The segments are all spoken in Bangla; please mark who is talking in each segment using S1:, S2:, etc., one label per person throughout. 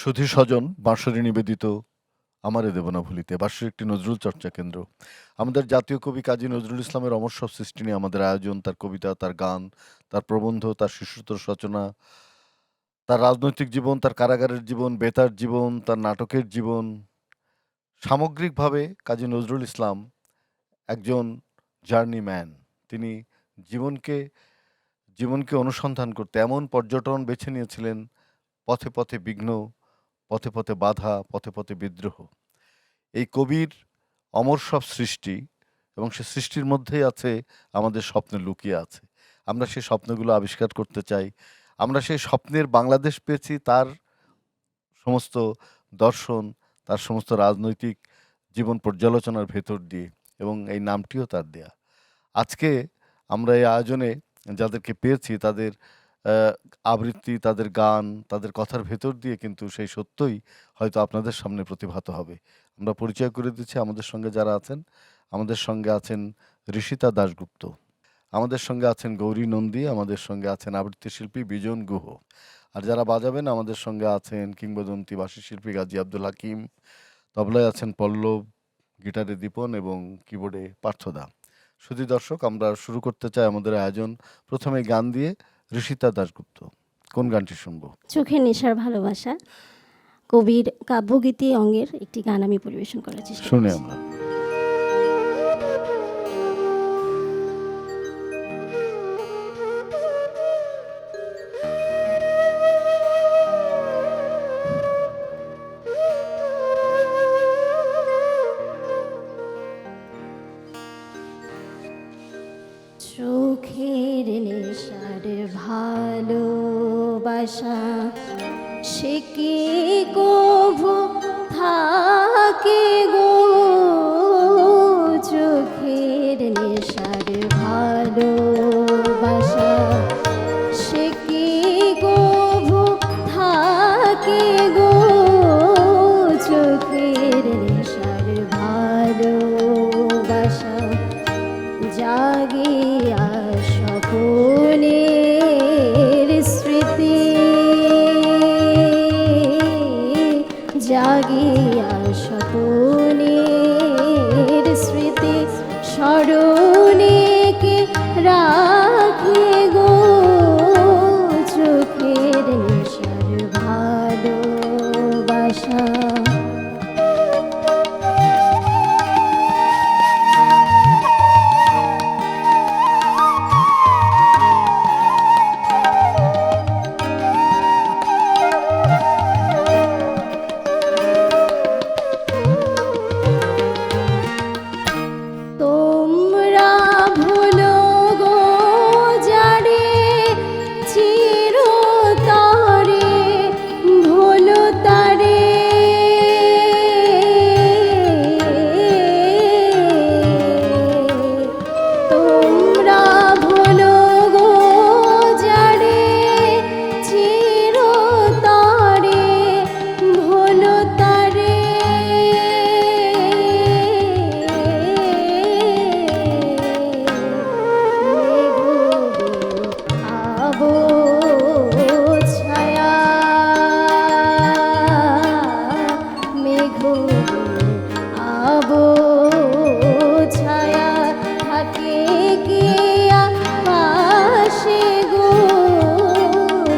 S1: সুধী স্বজন বাঁশরে নিবেদিত আমারে দেব না ভুলিতে বাঁশরের একটি নজরুল চর্চা কেন্দ্র। আমাদের জাতীয় কবি কাজী নজরুল ইসলামের অমর সব সৃষ্টি নিয়ে আমাদের আয়োজন, তার কবিতা, তার গান, তার প্রবন্ধ, তার শিশুতোষ রচনা, তার রাজনৈতিক জীবন, তার কারাগারের জীবন, বেতার জীবন, তার নাটকের জীবন। সামগ্রিকভাবে কাজী নজরুল ইসলাম একজন জার্নিম্যান। তিনি জীবনকে জীবনকে অনুসন্ধান করতে এমন পর্যটন বেছে নিয়েছিলেন, পথে পথে বিঘ্ন, পথে পথে বাধা, পথে পথে বিদ্রোহ। এই কবির অমর সব সৃষ্টি এবং সে সৃষ্টির মধ্যেই আছে আমাদের স্বপ্ন লুকিয়ে আছে। আমরা সেই স্বপ্নগুলো আবিষ্কার করতে চাই। আমরা সেই স্বপ্নের বাংলাদেশ পেয়েছি তার সমস্ত দর্শন, তার সমস্ত রাজনৈতিক জীবন পর্যালোচনার ভেতর দিয়ে, এবং এই নামটিও তার দেয়া। আজকে আমরা এই আয়োজনে যাদেরকে পেয়েছি তাদের আহ, আবৃত্তি, তাদের গান, তাদের কথার ভেতর দিয়ে কিন্তু সেই সত্যই হয়তো আপনাদের সামনে প্রতিভাত হবে। আমরা পরিচয় করে দিচ্ছি আমাদের সঙ্গে যারা আছেন। আমাদের সঙ্গে আছেন ঋষিতা দাশগুপ্ত, আমাদের সঙ্গে আছেন গৌরী নন্দী, আমাদের সঙ্গে আছেন আবৃত্তি শিল্পী বিজন গুহ, আর যারা বাজাবেন আমাদের সঙ্গে আছেন কিংবদন্তি বাঁশি শিল্পী গাজী আব্দুল হাকিম, তবলায় আছেন পল্লব, গিটারে দীপন এবং কিবোর্ডে পার্থদা। শুধু দর্শক, আমরা শুরু করতে চাই আমাদের আয়োজন প্রথমে গান দিয়ে। ঋষিতা দাশগুপ্ত, কোন গানটি শুনবো?
S2: চোখের নেশার ভালোবাসা, কবির কাব্যগীতি অঙ্গের একটি গান আমি পরিবেশন করার চেষ্টা
S1: শুনে
S2: করছি।
S1: আমরা।
S2: চোখের নেশার ভালোবাসা সে কি কভু থাকে গো, চোখের নেশার ভালোবাসা সে কি কভু থাকে গো, চোখের নেশার ভালোবাসা জাগিয়া স্বপনের স্মৃতি, জাগিয়া স্বপনের স্মৃতি স্মরণে কে রাখে গো, চোখের নেশার ভালোবাসা। তোমরা ভুলো গো যারে চিরতরে, ভুলো তারে তোমরা ভুলো গো যারে চিরতরে, ভুলো তারে আবো ছায়া, মেঘ আবো ছায়া থাকে কি আকাশে গো,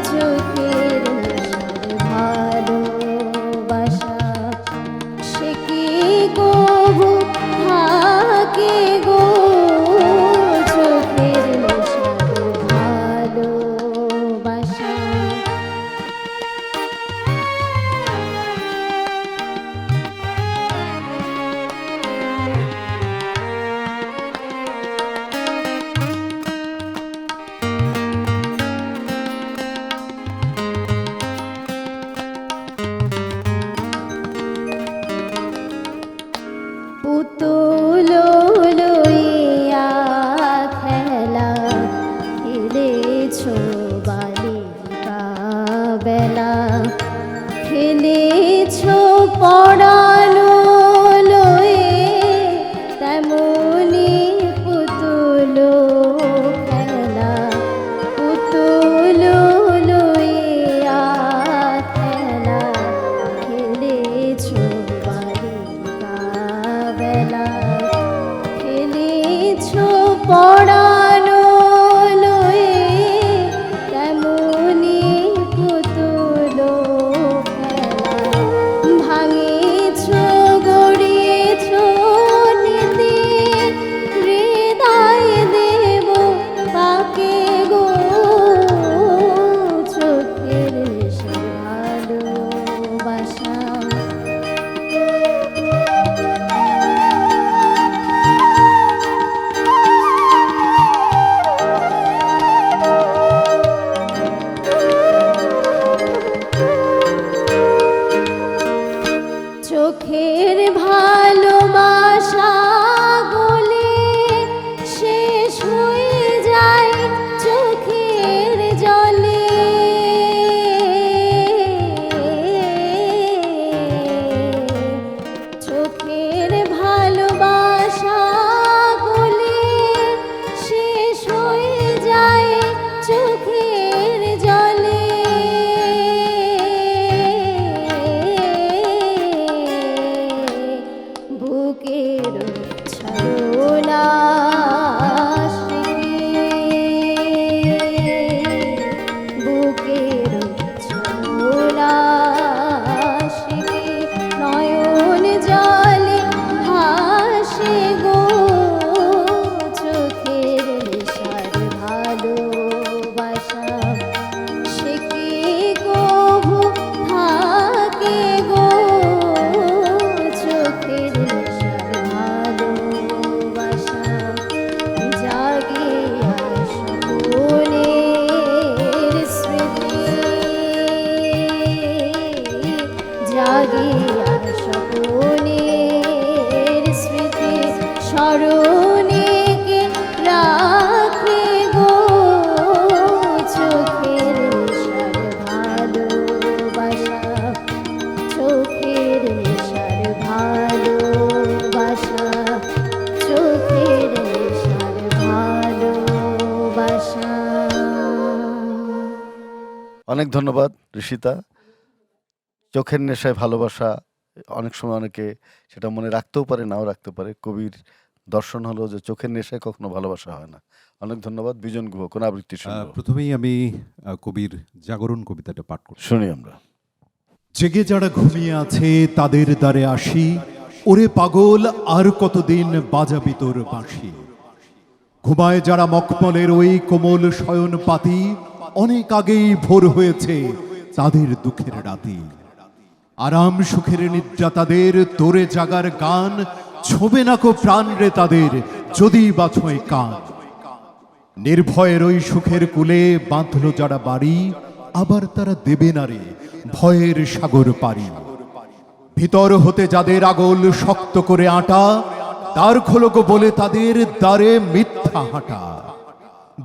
S2: চোখের নেশার ভালোবাসা সে কি কভু থাকে গো, চোখের নেশার ভালোবাসা। পুতুল লইয়া খেলা খেলেছ বালিকা বেলা, খেলেছ পড়ানো লয়ে তেমনি পুতুল খেলা, পুতুল লইয়া খেলা
S1: অনেক ধন্যবাদ ঋষিতা। চোখের নেশায় ভালোবাসা অনেক সময় অনেকে সেটা মনে রাখতেও পারে, নাও রাখতে পারে। কবির দর্শন হলো যে চোখের নেশায় কখনো ভালোবাসা হয় না। অনেক ধন্যবাদ। বিজন গুহ কোন আবৃত্তি শুনবো?
S3: প্রথমেই আমি কবির জাগরণ কবিতাটা পাঠ করছি।
S1: শুনি আমরা।
S3: জেগে যারা ঘুমিয়ে আছে তাদের দ্বারে আসি, ওরে পাগল আর কতদিন বাজাবি তোর বাঁশি। ঘুমায় যারা মখমলের ওই কোমল শয়ন পাতি, অনেক আগেই ভোর হয়েছে তাদের দুঃখের রাতি। আরাম সুখের নিদ্রা তাদের, তোরে জাগার গান ছোবে না কো প্রাণ রে তাদের, যদি বাছয় কান। নির্ভয়ের ওই সুখের কুলে বাঁধল যারা বাড়ি, আবার তারা দেবে না রে ভয়ের সাগর পারি। ভিতর হতে যাদের আগল শক্ত করে আটা, দ্বার খোলক বলে তাদের দ্বারে মিথ্যা হাঁটা।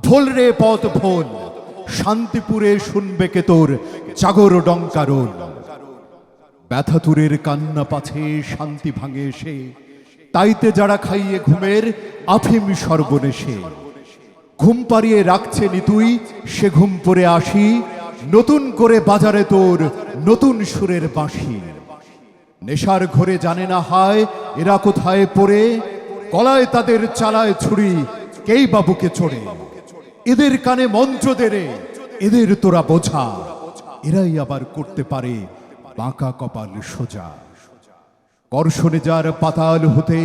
S3: ভোল রে পথ ভোল, শান্তিপুরে শুনবে কে তোর জাগর ডঙ্কারোল। ব্যথাতুরের কান্না পাছে শান্তি ভাঙে এসে, তাইতে যারা খাইয়ে ঘুমের আফিম সর্বনেশে। ঘুম পাড়িয়ে রাখছে নিতুই সে ঘুম পরে আসি, নতুন করে বাজারে তোর নতুন সুরের বাঁশি। নেশার ঘরে জানে না হায় এরা কোথায় পড়ে, গলায় তাদের চালায় ছুরি কেই বাবুকে চড়ে। এদের কানে মন্ত্র দেরে এদের তোরা বোঝা, এরাই আবার করতে পারে বাঁকা কপাল সোজা। কর্ষণে যার পাতাল হতে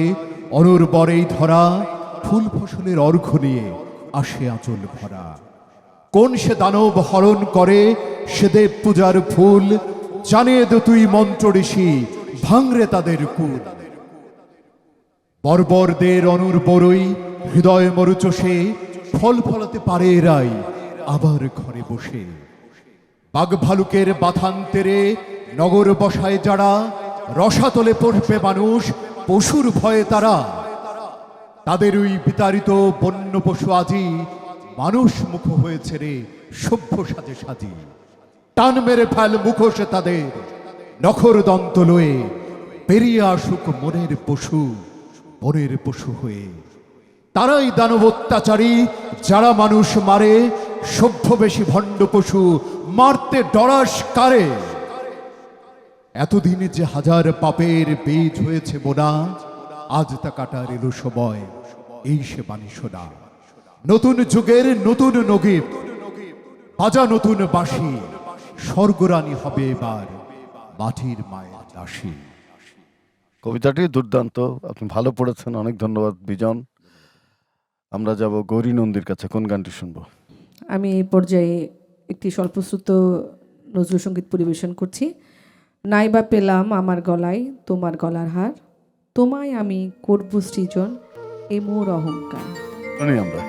S3: অনুর্বরেই ধরা, ফুল ফসলের অর্ঘ্য নিয়ে আসে আঁচল ভরা। কোন সে দানব হরণ করে সে দেব পূজার ফুল, জানিয়ে দে তুই মন্ত্র ঋষি ভাঙরে তাদের কুল। বর্বরদের অনুর্বরই হৃদয় মরুচষে, ফল ফলাতে পারে এরাই আবার ঘরে বসে। বাঘ ভালুকের বাথান্তেরে নগর বসায় যারা, রসাতলে পড়বে মানুষ পশুর ভয়ে তারা। তাদের ওই বিতাড়িত বন্য পশু আজি মানুষ মুখ হয়েছে রে সভ্য সাজে সাজি। টান মেরে ফেল মুখোশে তাদের নখর দন্ত লয়ে, পেরিয়ে আসুক মনের পশু হয়ে। তারাই দানব অত্যাচারী যারা মানুষ মারে, সভ্য বেশি ভণ্ড পশু মারতে ডরাস কারে। এতদিনে যে হাজার পাপের বীজ হয়েছে বোনা, আজ তা কাটার এলো সময় এই সে বাণী শোনা। নতুন যুগের নতুন নগীব বাজা নতুন বাঁশি, স্বর্গরানী হবে এবার মাটির মায়ের দাসী।
S1: কবিতাটি দুর্দান্ত, আপনি ভালো পড়েছেন। অনেক ধন্যবাদ বিজন। আমরা যাব গৌরী নন্দীর কাছে। কোন গানটি শুনবো?
S4: আমি এই পর্যায়ে একটি স্বল্পশ্রুত নজরুল সঙ্গীত পরিবেশন করছি। নাইবা পেলাম আমার গলায় তোমার গলার হার, তোমায় আমি করব সৃজন এ মোর অহংকার।
S1: শুনি আমরা।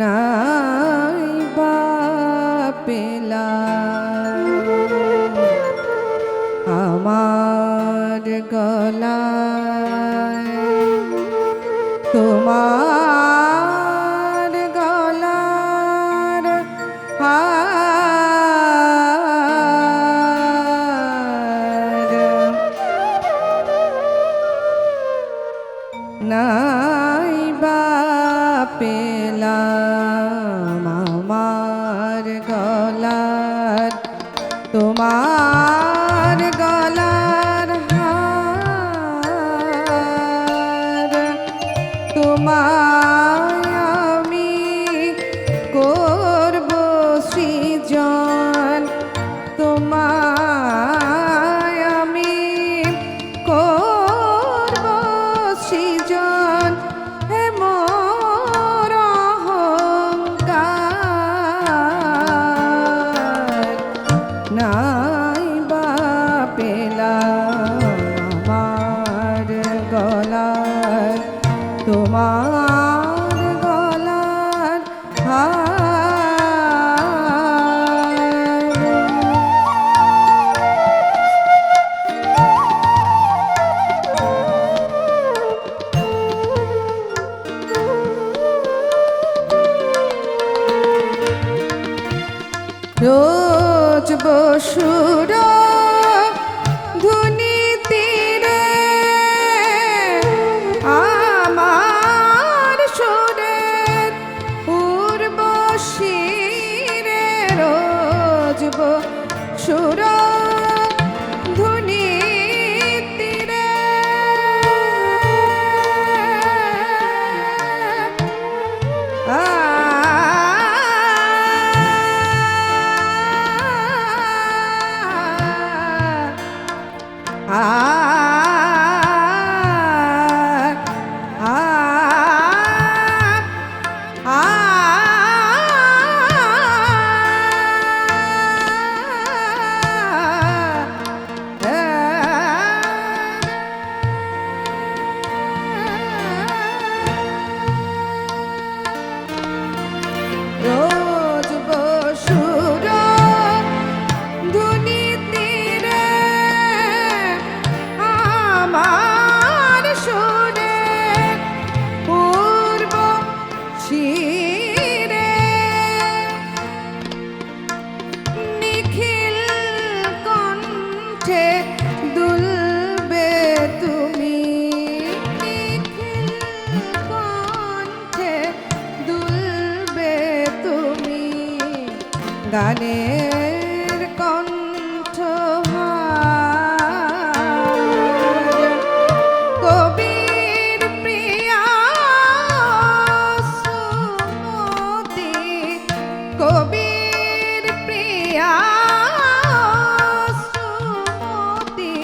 S4: নাইবা পেলাম আমার গলায় তোমার গলার হার, নাইবা পেলাম আমার গলার তোমার গলার হার, তোমায় আমি করব সৃজন, তোমায় আমি করব সৃজন হে মোর অহংকার। রোজ বসুর ধুনি তীরে আমার সুরের উর্বশী রে, রোজ বসুর ধুনি তীরে রোজ বসুর ধুনি তীরে আমার সুরে পূর্ব শিরে নিখিল কণ্ঠে দুলবে তুমি, নিখিল কণ্ঠে দুলবে তুমি, গানের কণ্ঠহার কবির প্রিয়া সুমতি, কবির প্রিয়া সুমতি,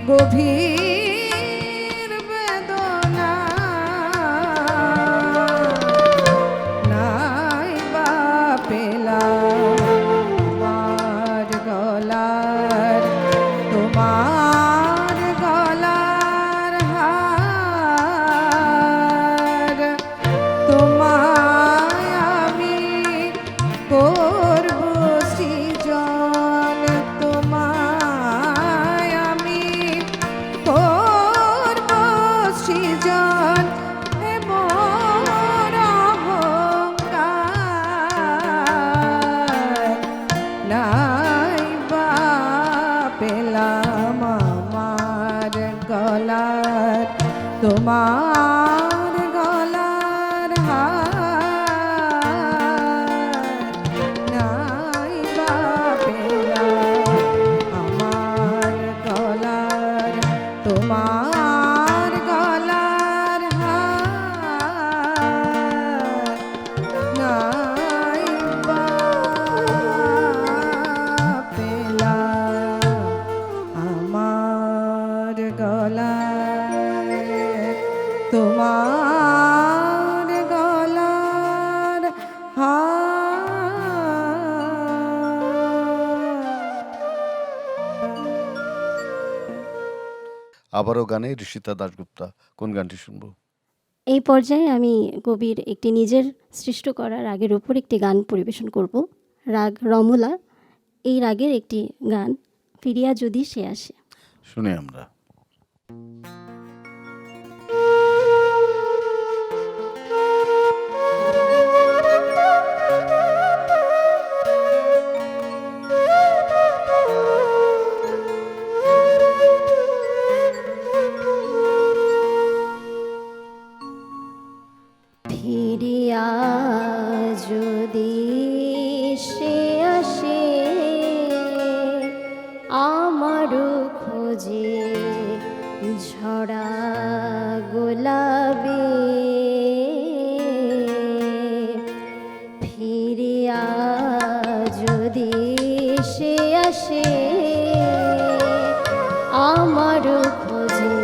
S4: গভীর বেদনা নাই বা পেলাম আমার গলার, তোমার গলার হার, তোমায় আমি করব সৃজন, তোমায় আমি করব সৃজন, হে মোর অহংকার নাই বা পেলাম আমার গলার, তোমার গলার হার, নাই বা পেলাম আমার গলার, তোমার গলার হার, নাই বা পেলাম আমার গলার, তোমার গলার
S1: আবারও গানে ঋষিতা দাশগুপ্তা, কোন গানটি শুনবো?
S2: এই পর্যায়ে আমি কবির একটি নিজের সৃষ্ট করা রাগের উপর একটি গান পরিবেশন করব। রাগ রমলা, এই রাগের একটি গান, ফিরিয়া যদি সে আসে।
S1: শুনে আমরা।
S2: ফিরিয়া যদি সে আসে আমারও খোঁজে ঝরা গোলাপে, ফিরিয়া যদি সে আসে আমারও খোঁজে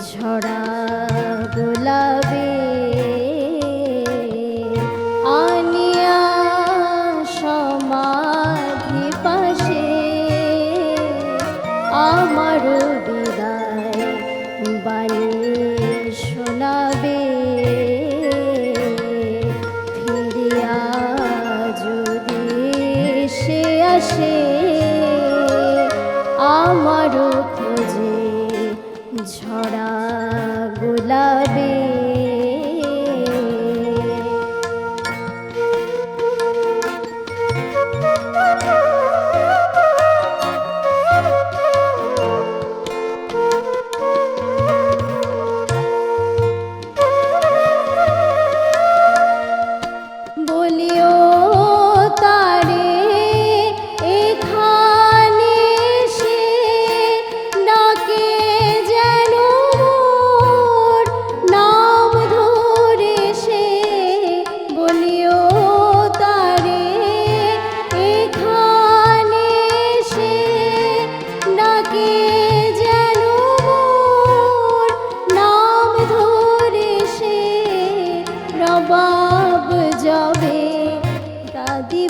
S2: ঝরা গোলাপে, আনিয়া সমাধি পাশে আমারও বিদায় বাণী শোনাবে, ফিরিয়া যদি সে আসে আমারও খোঁজে ঝরা গোলাপে।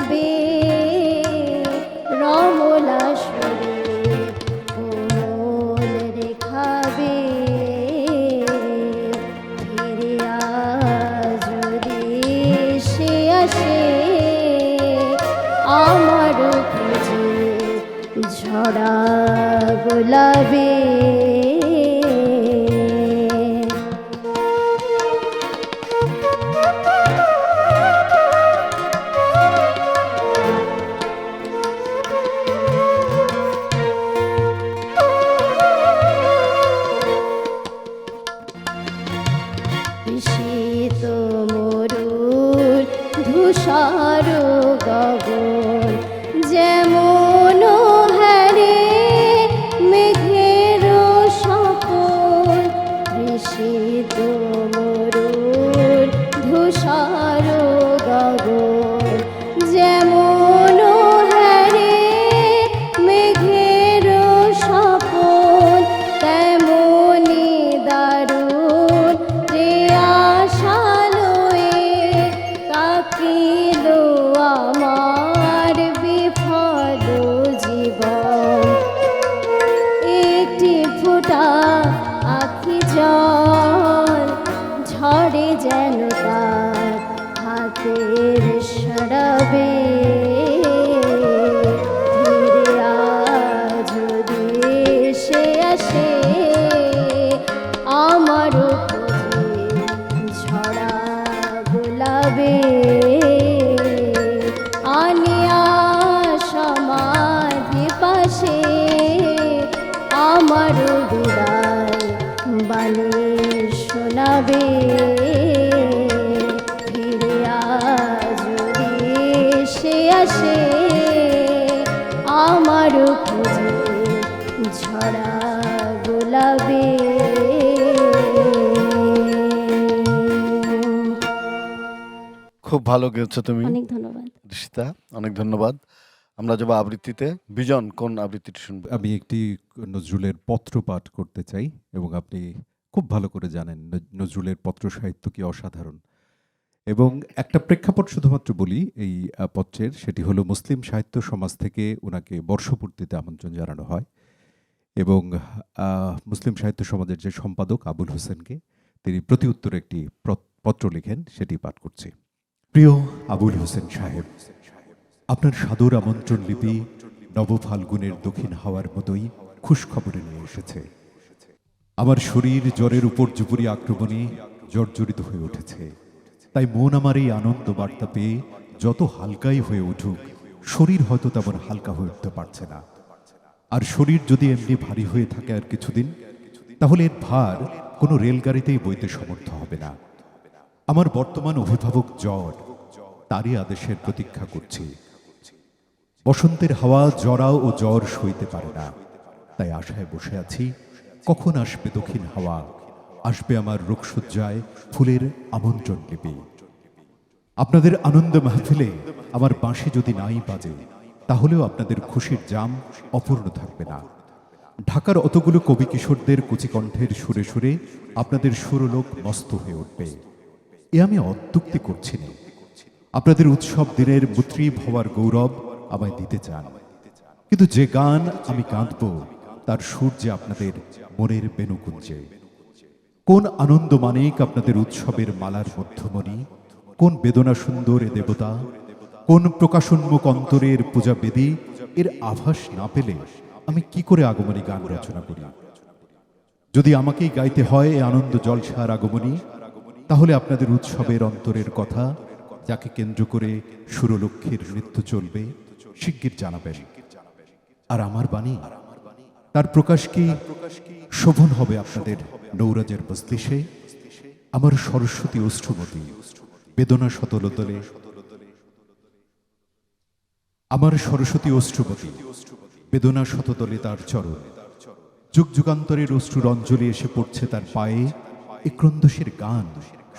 S2: রেখাবে রমলা সুরে কোমল রেখাবে ফিরে আজ যদি সে আসে আমার খুঁজে ঝরা গোলাপে শীত মরুর ধূসর গগন যেমন হারে মেঘের সপন শীত মরুর ধূসর গগন যেমন হারে মেঘের সপন তেমনি দারুণ রে আশালয়ে কাকিল আমার বিফল জীবন একটি ফোঁটা আখি জল ঝরে যেন তার হাতের সরাবে ফিরে আজ যদি সে আসে আমারও খোঁজে ঝরা গোলাপে আনিয়া সমাধি পাশে আমারও বিদায় বাণী শোনাবে ফিরে আজ যদি সে আসে আমারও খোঁজে ঝরা গোলাপে
S1: খুব ভালো গেয়েছো তুমি
S2: অনেক ধন্যবাদ।
S1: ঋষিতা, অনেক ধন্যবাদ। আমরা যাবো আবৃত্তিতে। বিজন, কোন আবৃত্তিটি শুনবে?
S3: আমি একটি নজরুলের পত্র পাঠ করতে চাই এবং আপনি খুব ভালো করে জানেন নজরুলের পত্র সাহিত্য কি অসাধারণ। এবং একটা প্রেক্ষাপট শুধুমাত্র বলি এই পত্রের, সেটি হলো মুসলিম সাহিত্য সমাজ থেকে ওনাকে বর্ষপূর্তিতে আমন্ত্রণ জানানো হয় এবং মুসলিম সাহিত্য সমাজের যে সম্পাদক আবুল হোসেনকে তিনি প্রতি উত্তরে একটি পত্র লিখেন, সেটি পাঠ করছি। প্রিয় আবুল হোসেন সাহেব, আপনার সাদর আমন্ত্রণ লিপি নব ফাল্গুনের দক্ষিণ হাওয়ার মতোই খুশখবরে নিয়ে এসেছে। আমার শরীর জ্বরের উপর জুপুরি আক্রমণে জর্জরিত হয়ে উঠেছে। তাই মন আমার এই আনন্দ বার্তা পেয়ে যত হালকাই হয়ে উঠুক, শরীর হয়তো তেমন হালকা হয়ে উঠতে পারছে না। আর শরীর যদি এমনি ভারী হয়ে থাকে আর কিছুদিন, তাহলে এর ভার কোনো রেলগাড়িতেই বইতে সমর্থ হবে না। আমার বর্তমান অভিভাবক জ্বর, তারই আদেশের প্রতীক্ষা করছি। বসন্তের হাওয়া জরাও ও জ্বর সইতে পারে না, তাই আশায় বসে আছি কখন আসবে দক্ষিণ হাওয়া, আসবে আমার রোগসজ্জায় ফুলের আমন্ত্রণ লিপি। আপনাদের আনন্দ মাহফিলে আমার বাঁশি যদি নাই বাজে, তাহলেও আপনাদের খুশির জাম অপূর্ণ থাকবে না। ঢাকার অতগুলো কবি কিশোরদের কুচিকণ্ঠের সুরে সুরে আপনাদের সুরলোক মস্ত হয়ে উঠবে। এ আমি অত্যুক্তি করছি না। আপনাদের উৎসব দিনের মুত্রিব হওয়ার গৌরব আমায় দিতে চান, কিন্তু যে গান আমি কাঁদব তার সুর যে আপনাদের মনের বেণুকুঞ্জে। কোন আনন্দ মানিক আপনাদের উৎসবের মালার মধ্যমণি, কোন বেদনা সুন্দর এ দেবতা, কোন প্রকাশোন্মুখ অন্তরের পূজা বেদী, এর আভাস না পেলে আমি কি করে আগমনী গান রচনা করি? যদি আমাকেই গাইতে হয় এ আনন্দ জলসার আগমনী, তাহলে আপনাদের উৎসবের অন্তরের কথা, যাকে কেন্দ্র করে সুরলক্ষ্মীর নৃত্য চলবে, শিগগির জানাবেন। আর আমার বাণী, তার প্রকাশ কি শোভন হবে আপনাদের নৌরাজের মজলিসে? আমার সরস্বতী অশ্রুমতী বেদনা শতলতলে, আমার সরস্বতী অশ্রুমতী বেদনা শততলে তার চরণ। যুগ যুগান্তরের অশ্রুর অঞ্জলি এসে পড়ছে তার পায়ে। এ ক্রন্দসের গান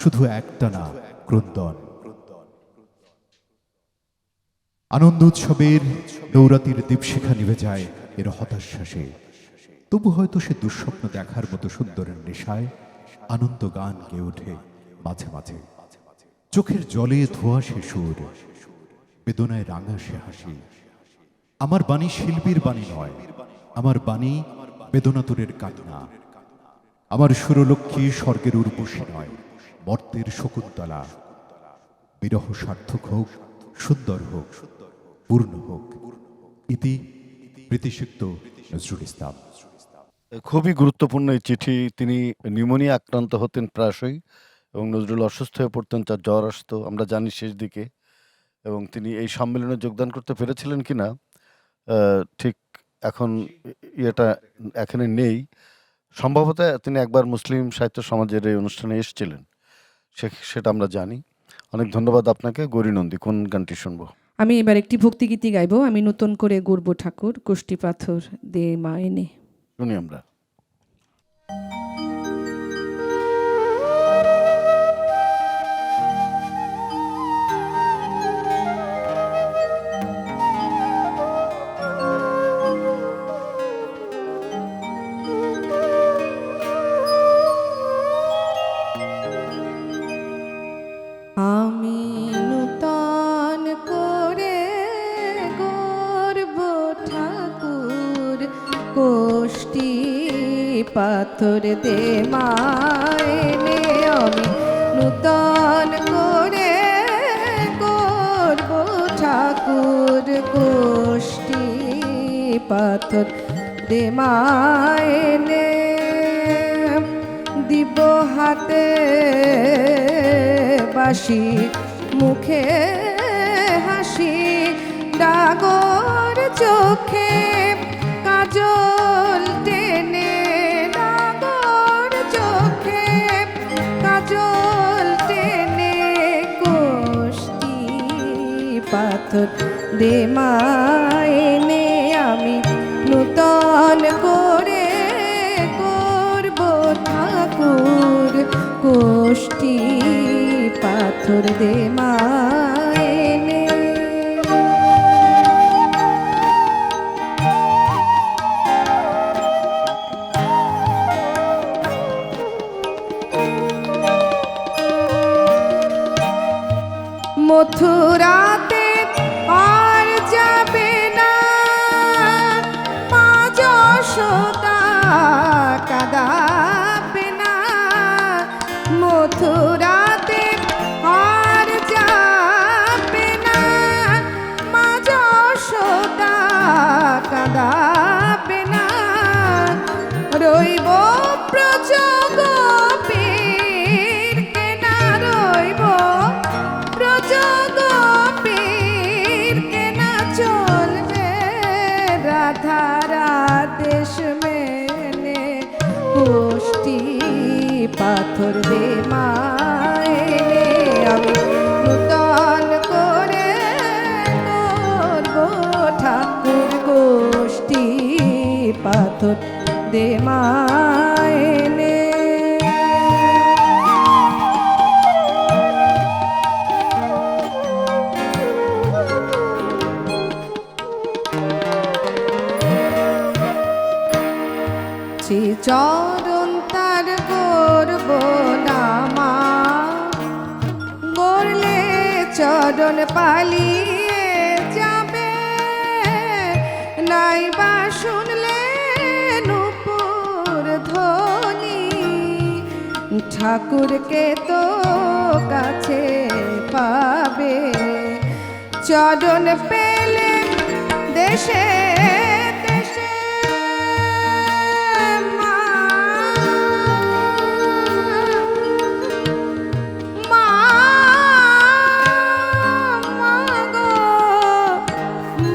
S3: শুধু একটা না, ক্রন্দন। আনন্দ উৎসবের নৌরাতির দীপশিখা নিভে যায় এর হতাশ্বাসে। তবু হয়তো সে দুঃস্বপ্ন দেখার মতো সুন্দরের নেশায় আনন্দ গান গেয়ে ওঠে মাঝে মাঝে। চোখের জলে ধোয়া সে সুর, বেদনায় রাঙা সে হাসি। আমার বাণী শিল্পীর বাণী নয়, আমার বাণী বেদনাতুরের কান্না। আমার সুরলক্ষ্মী স্বর্গের উর্বশী নয়, মর্তের শকুন্তলা। বিরহ সার্থক হোক, সুন্দর হোক, পূর্ণ হোক। ইতি প্রীতিসিক্ত নজরুল ইসলাম।
S1: খুবই গুরুত্বপূর্ণ এই চিঠি। তিনি নিউমোনিয়া আক্রান্ত হতেন প্রায়শই এবং নজরুল অসুস্থ হয়ে পড়তেন, তার জ্বর আসতো আমরা জানি শেষ দিকে। এবং তিনি এই সম্মেলনে যোগদান করতে পেরেছিলেন কিনা ঠিক এখন ইয়েটা এখানে নেই। সম্ভবত তিনি একবার মুসলিম সাহিত্য সমাজের এই অনুষ্ঠানে এসেছিলেন, সেটা আমরা জানি। অনেক ধন্যবাদ আপনাকে। গৌরীনন্দী, কোন গানটি শুনবো?
S4: আমি এবার একটি ভক্তিগীতি গাইবো। আমি নতুন করে গর্ব ঠাকুর, কোষ্ঠী পাথর দে মা এনে।
S1: শুনি আমরা।
S4: আমি নূতন করে গর্ব ঠাকুর, কোষ্ঠী পাথর দে মায়েনে। আমি নূতন করে গর্ব ঠাকুর, কোষ্ঠী পাথর দে মায়েনে। দিব হাতে বাসি, মুখে হাসি, ডাগর চোখে কাজল টেনে, ডাগর চোখে কাজল টেনে। কোষ্ঠী পাথর দে মায়েনে। আমি নূতন করে করব ঠাকুর, কোষ্ঠী পাথর দে মায়েনে। মথুরাতে আর যাবে না মা যশোদা, কাঁদাবে না। মথুরাতে আর যাবে না মা যশোদা, কাঁদাবে না। রইব প্রজগপীর কেনা, রইব প্রজগপীর কেনা। চলবে রাধারা দেশ মেনে, কোষ্ঠী পাথর দে মায়েনে। আমি নূতন করে করব ঠাকুর, কোষ্ঠী পাথর দে মায়েনে। চরণ তার করব নামা, গড়লে চরণ পালিয়ে যাবে। নাইবা শুনলে নূপুর ধ্বনি, ঠাকুরকে তো কাছে পাবে। চরণ পেলে দেশে দেশে মা, মা, মা গো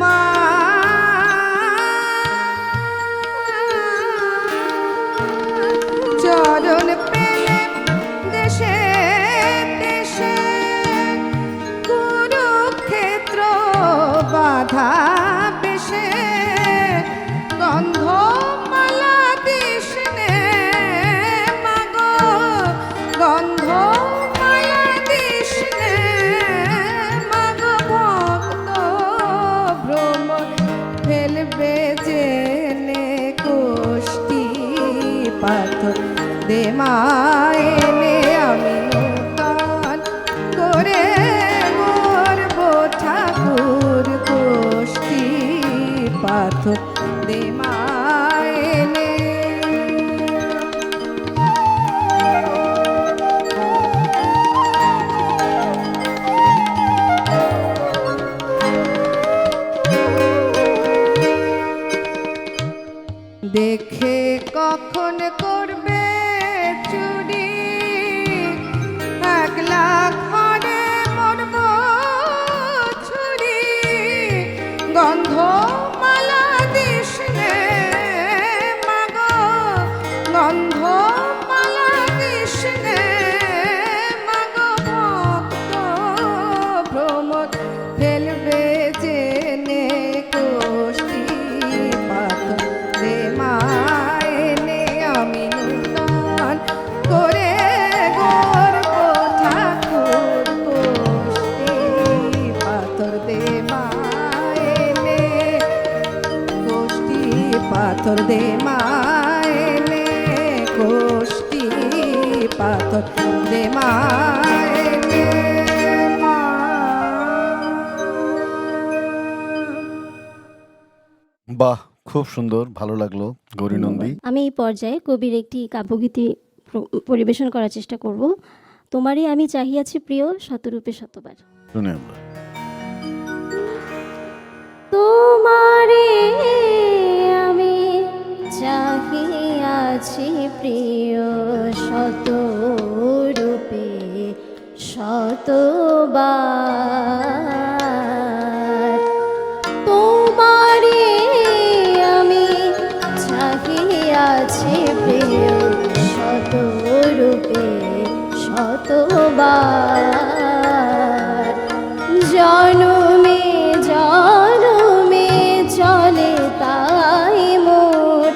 S4: মা। চরণ পেলে দেশে দেশে, কুরুক্ষেত্র বাধা বেশে। গন্ধমালা দিসনে মাগো, গন্ধমালা দিসনে মাগো। ভক্ত ভ্রমণ ফেলবে জেনে, কোষ্ঠী পাথর দে মায়েনে। আমি নূতন করে করব ঠাকুর, পাথর দে মায়েনে। দেখে কখন করবে চুরি, একলা ঘরে মরব ছুরি। গন্ধ মালা দিস নে মাগো, গন্ধ মালা দিস নে মাগো। ভক্ত ভ্রমর ফেলবে জেনে কোষ্ঠী পাথর দে মায়েনে। আমি নূতন করে গর্ব ঠাকুর কোষ্ঠী পাথর দে মায়েনে, কোষ্ঠী পাথর দে মায়েনে, কোষ্ঠী পাথর দে মায়েনে।
S1: বাহ, খুব সুন্দর, ভালো লাগলো গৌরীনন্দী।
S2: আমি এই পর্যায়ে কবির একটি কাব্যগীতি পরিবেশন করার চেষ্টা করব। তোমারই আমি চাহিয়াছি প্রিয় শতরূপে শতবার।
S1: শুনে আমরা।
S2: তোমারে আমি চাহিয়াছি প্রিয় শতরূপে শতবার। তোমারে আমি চাহিয়াছি প্রিয় শতরূপে শতবার। জনমে জনমে চলে তাই মোর,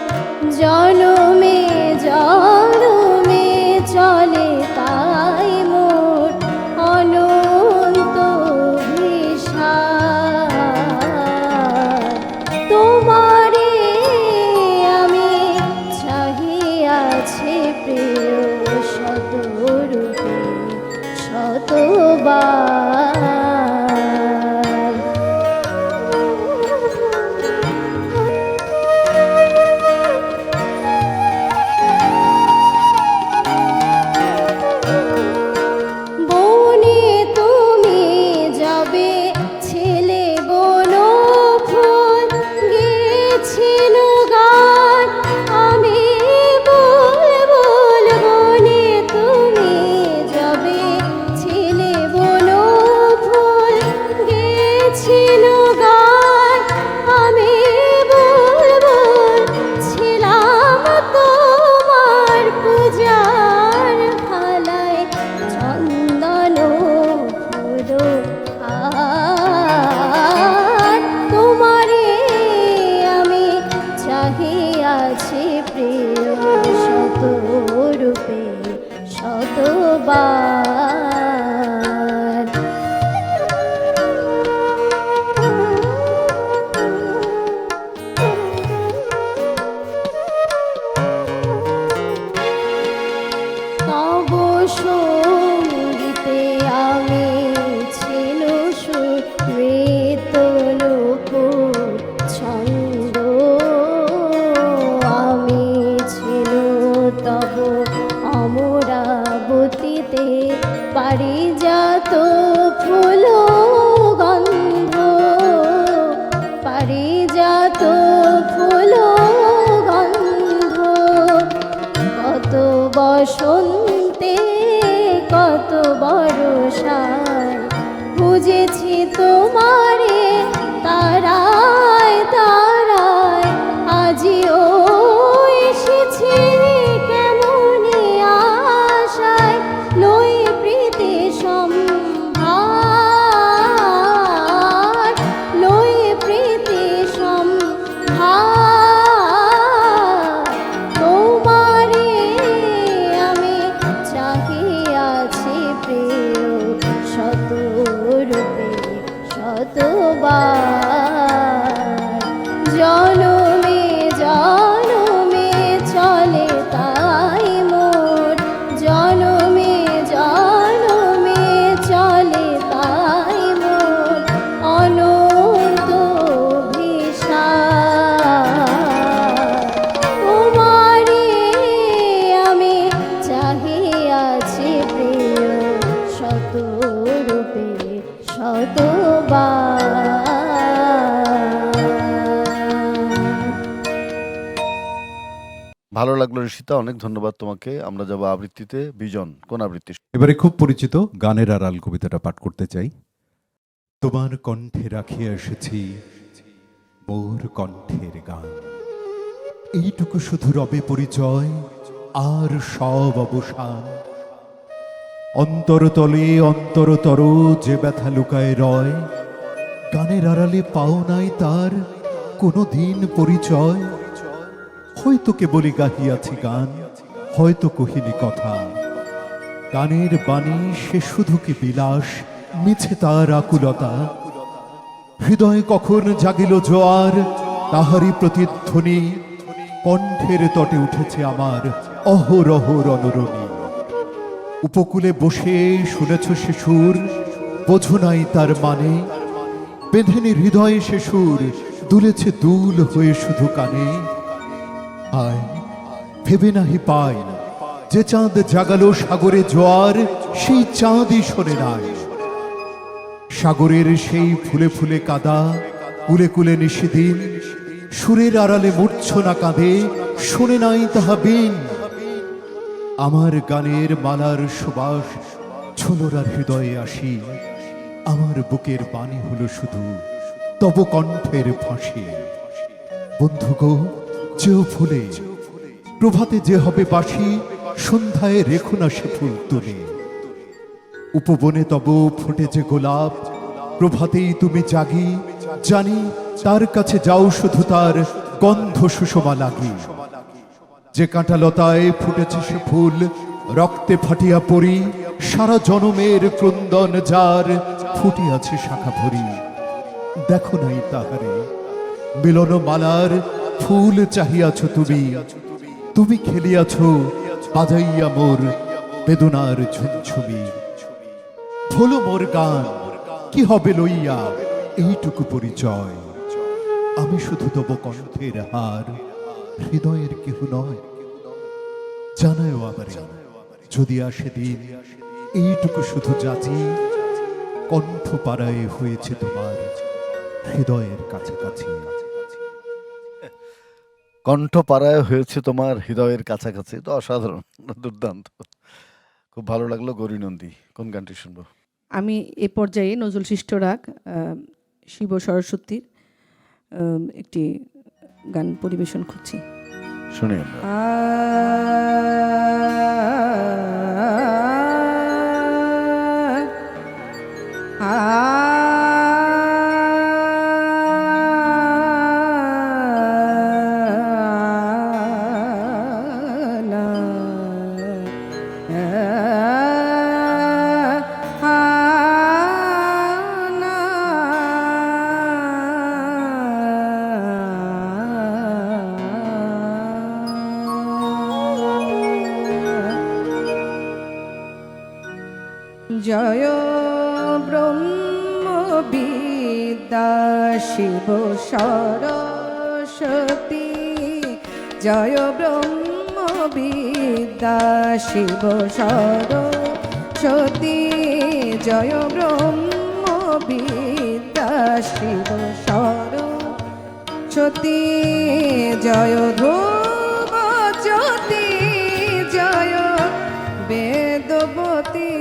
S2: জনমে জনমে চলে তাই মোর অনন্ত বিষাদ। তোমারে আমি চাহিয়াছি প্রিয় শতরূপে শতবার। বনে তুমি যাবে ছেলে বন ফুল গেছিল গান, আমি বলবো বনে তুমি যাবে ছেলে বন ফুল গেছিল গান, আমি বলবো ছিলাম তোমার পূজার থালায় চন্দন ফুল আর। তোমারে আমি চাহিয়াছি প্রিয় শতরূপে শতবার। তব সঙ্গীতে আমি ছিল সুরেত নূপুর ছন্দ, আমি ছিল তব অমরাবতীতে পারিজাত ফুল গন্ধ, পারিজাত ফুল গন্ধ। কত বসন্তে কত বর্ষায় খুঁজেছি তোমারে তারায় তারায়, আজিও এসেছি কেমনি আশায় লই প্রীতি সম্ভার, লই প্রীতি সম্ভার। তোমারে আমি
S1: ভালো লাগলো ঋষিতা, অনেক ধন্যবাদ তোমাকে। আমরা যাব আবৃত্তিতে। বিজন, কোন আবৃত্তি?
S3: এবারে খুব পরিচিত গানের আড়াল কবিতাটা পাঠ করতে চাই। তোমার কণ্ঠে রাখিয়া এসেছি মোর কণ্ঠের গান, এইটুকু শুধু রবে পরিচয়, আর সব অবসান। অন্তরতলে অন্তরতর যে ব্যথা লুকায় রয়, গানের আড়ালে পাও নাই তার কোনো দিন পরিচয়। হয়তো কেবলই গাহিয়াছি গান, হয়তো কহিনি কথা, গানের বাণী সে শুধু কি বিলাস, মিছে তার আকুলতা। হৃদয়ে কখন জাগিল জোয়ার, তাহারই প্রতিধ্বনি, কণ্ঠের তটে উঠেছে আমার অহরহ রণরণী। উপকূলে বসে শুনেছ সে সুর, বোঝো নাই তার মানে, বেঁধেনি হৃদয়ে সে সুর, দুলেছে দুল হয়ে শুধু কানে। আয় ভেবে নাহি পাই, যে চাঁদ জাগালো সাগরে জোয়ার, সেই চাঁদই শোনে নাই। সাগরের সেই ফুলে ফুলে কাদা, কুলে কুলে নিশিদিন, সুরের আড়ালে মূর্ছনা কাঁদে, শোনে নাই তাহা বিন। আমার গানের মালার সুবাস ছোলরার হৃদয়ে আসি, আমার বুকের বাণী হলো শুধু তব কণ্ঠের ফাঁসি। বন্ধু গো, যেও ফুলে, প্রভাতে যে হবে বাসি, সন্ধ্যায় রেখো না সে ফুল তুলে। উপবনে তব ফুটে যে গোলাপ, প্রভাতেই তুমি জাগি, জানি তার কাছে যাও শুধু তার গন্ধ সুষমা লাগি। যে কাঁটালতায় ফুটেছে সে ফুল, রক্তে ফাটিয়া পড়ি, সারা জনমের ক্রন্দন যার, ফুটিয়াছে শাখা ভরি। দেখো নাই তাহারে মিলন মালার ফুল চাহিয়াছ তুমি, তুমি খেলিয়াছ বাজাইয়া মোর বেদনার ঝুমঝুমি। হলো মোর গান, কি হবে লইয়া এইটুকু পরিচয়, আমি শুধু তব কণ্ঠের হার, হৃদয়ের কেহ নয়। জানায়ও আবার যদি আসে দিন, এইটুকু শুধু যাচি, কণ্ঠ পাড়ায় হয়েছে তোমার হৃদয়ের কাছাকাছি।
S1: কণ্ঠ পাড়ায় হয়েছে তোমার হৃদয়ের কাছাকাছি। তো অসাধারণ, দুর্দান্ত, খুব ভালো লাগলো। গৌরীনন্দী, কোন গানটি শুনবো?
S4: আমি এ পর্যায়ে নজরুল সৃষ্ট রাগ শিব সরস্বতীর একটি গান পরিবেশন করছি।
S1: শুনি আমরা।
S4: জয় ব্রহ্ম বিদ্যা শিব সরস্বতী, জয় ব্রহ্ম বিদ্যা শিব সরস্বতী, জয় ব্রহ্ম বিদ্যা শিব সরস্বতী, জয় ধ্রুব জ্যোতি, জয় বেদবতী,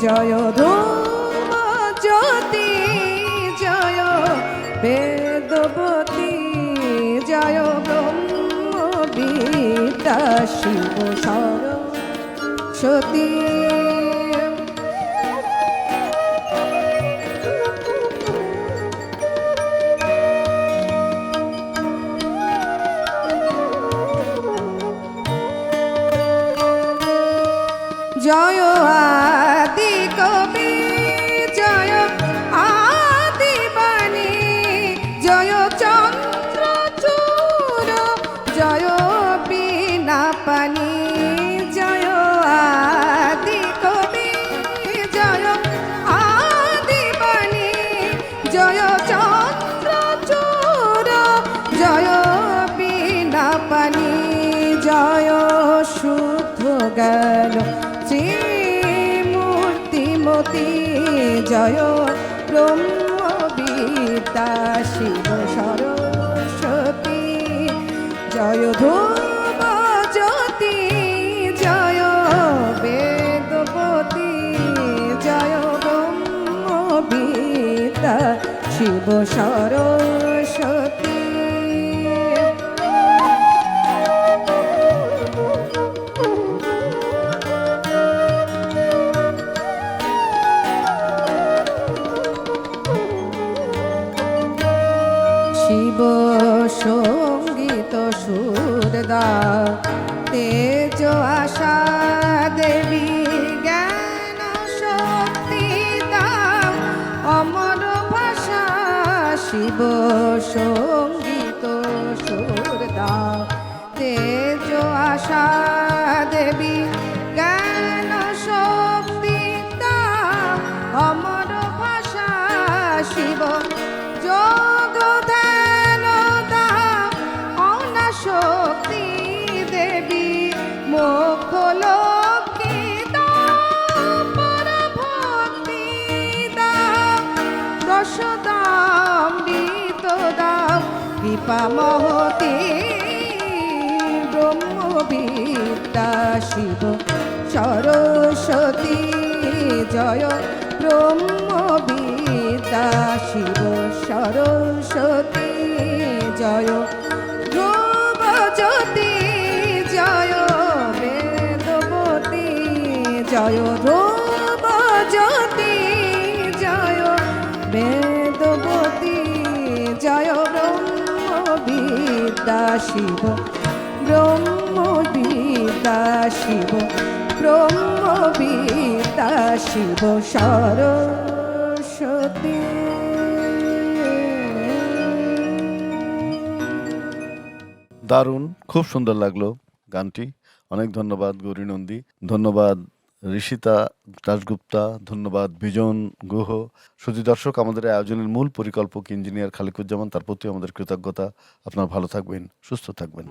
S4: জয় ধ্রুব জ্যোতি, জয় বেদবতী, জয় ব্রহ্ম বিদ্যা শিব সরস্বতী। জয় আদি কবি, জয় আদি বাণী, জয় চন্দ্রচূড়, জয় বিনা পানি, জয় আদি কবি, জয় আদি বাণী, জয় চন্দ্রচূড়, জয় বিনা পানি, জয় শুদ্ধ জ্ঞান মূর্তিমতী, জয় ব্রহ্ম বিদ্যা শিব সরস্বতী, জয় ধ্রুব শিব সরস্বতী। শিব সঙ্গীত সুরদা তেজ আশা দেবী জ্ঞান শক্তি দাও অমর ভাষা। শিব সঙ্গীত সুরদা তেজ আশা দেবী জ্ঞান শক্তি দাও অমর ভাষা। শিব যোগ ধ্যান দাও অনাসক্তি দেবী মোক্ষ লক্ষ্মী দাও পরভক্তি দাও দশদামৃত দাও কৃপা মহতি ব্রহ্মবিদ্যা। শিব সরস্বতী জয় ব্রহ্মবিদ্যা। শিব সরস্বতী জয় ধ্রুবজ্যোতি জয় বেদবতী জয় ধ্রুবজ্যোতি জয় বেদবতী জয় ব্রহ্মবিদ্যা। শিব ব্রহ্মবিদ্যা শিব ব্রহ্মবিদ্যা শিব সরস্বতী।
S1: দারুণ, খুব সুন্দর লাগলো গানটি। অনেক ধন্যবাদ গৌরী নন্দী, ধন্যবাদ ঋষিতা দাশগুপ্তা, ধন্যবাদ বিজন গুহ। সুধী দর্শক, আমাদের এই আয়োজনের মূল পরিকল্পক ইঞ্জিনিয়ার খালিকুজ্জামান, তার প্রতি আমাদের কৃতজ্ঞতা। আপনারা ভালো থাকবেন, সুস্থ থাকবেন।